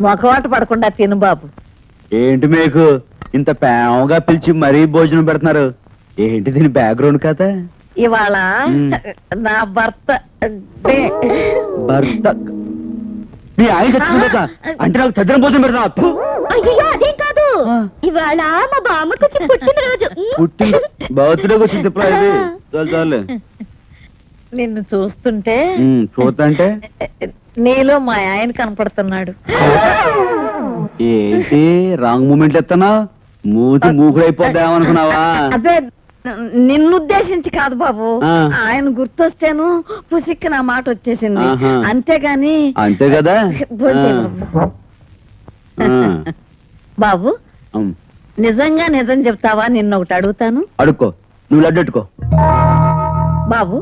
మొఖవాట పడకుండా తిను బాబు. ఏంటి మీకు ఇంత ప్రేమగా పిలిచి మరీ భోజనం పెడుతున్నారు? ఏంటి దీని బ్యాక్గ్రౌండ్ కథ? ఇవాళ నా భర్త భర్త మీ ఆయన చచ్చిపోతా అంటే నాకు తద్దిన భోజనం పెడతా. అయ్యో అదేం కాదు, ఇవాళ మా బామ్మకు పుట్టినరోజు. పుట్టి బర్త్డేకి వచ్చింది తిప్పలేదు. చాలు చాలు. నిన్ను చూస్తుంటే చూద్దంటే నీలో మా ఆయన కనపడుతున్నాడు. ఏంటి రాంగ్ మూమెంట్ ఎత్తనా? మూతి మూకుడైపోద్దామనుకున్నావా? అబ్బే నిన్నుద్దేశించి కాదు బాబు, ఆయన గుర్తొస్తేను పుసిక్కి నా మాట వచ్చేసింది అంతేగాని. అంతే కదా బాబు, నిజంగా నిజం చెప్తావా? నిన్న ఒకటి అడుగుతాను. అడుక్కో. నువ్వు లడ్డెట్టుకో. బాబు,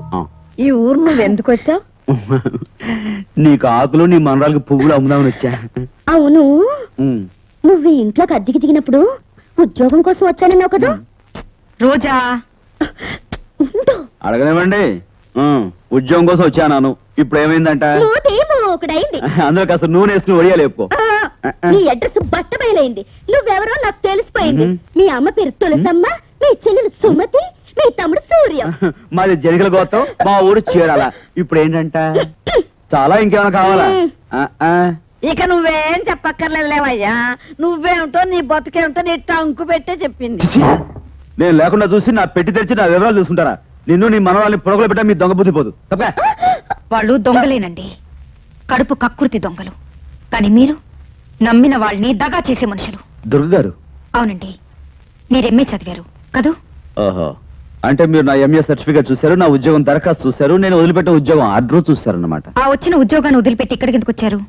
ఈ ఊరు నువ్వు ఎందుకు వచ్చావు? నీకు ఆకులు నీ మనరాలకు పువ్వులు అమ్ముదామని వచ్చా. అవును, నువ్వు ఇంట్లోకి అద్దెకి దిగినప్పుడు ఉద్యోగం కోసం వచ్చానన్నావు కదా. రోజా అడగనివ్వండి. ఉద్యోగం కోసం వచ్చాను. ఇప్పుడు ఏమైందంట? అందులో కాస్త నూనె వేసుకుని వడియాలు చెప్పుకో. నీ అడ్రస్ బట్ట బయలైంది. నువ్వెవరో నాకు తెలిసిపోయింది. మీ అమ్మ పేరు తులసమ్మ, మీ చెల్లెలు సుమతి, మీ తమ్ముడు సూర్య. మాది జనికల గోత్రం, మా ఊరు చీరాల. ఇప్పుడు ఏంటంట? చాలా ఇంకేమైనా కావాలా? ఇక నువ్వేం చెప్పక్కర్లేదులేవయ్యా. నువ్వేమిటో నీ బతుకేమిటో నీ టంకు పెట్టే చెప్పింది. నేను లేకుండా చూసి నా పెట్టి తెరిచి నా వివరాలు చూసుకుంటారా? నిన్ను నీ మనవాళ్ళని పొరగలు పెట్టా మీ దొంగ బుద్ధి పోదు. వాళ్ళు దొంగలేనండి, కడుపు కక్కుర్తి దొంగలు. కానీ మీరు నమ్మిన వాళ్ళని దగా చేసే మనుషులు. దుర్గ గారు. అవునండి, మీరు ఎంఏ చదివారు కదూ? ఓహో, అంటే మీరు నా ఎంఏ సర్టిఫికేట్ చూశారు, నా ఉద్యోగం దరఖాస్తు చూశారు, నేను వదిలిపెట్టిన ఉద్యోగం ఆర్డర్ చూశారు అన్నమాట. ఆ వచ్చిన ఉద్యోగాన్ని వదిలిపెట్టి ఇక్కడికి ఎందుకు వచ్చారు?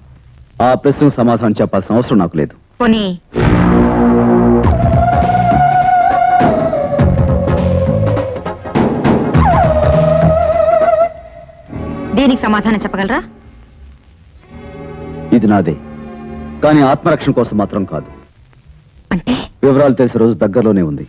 ఆ ప్రశ్నకు సమాధానం చెప్పాల్సిన అవసరం నాకు లేదు. పోనీ దీనికి సమాధానం చెప్పగలరా? ఇది నాదే, కానీ ఆత్మరక్షణ కోసం మాత్రం కాదు. అంటే వివరాలు తెలిసే రోజు దగ్గరలోనే ఉంది.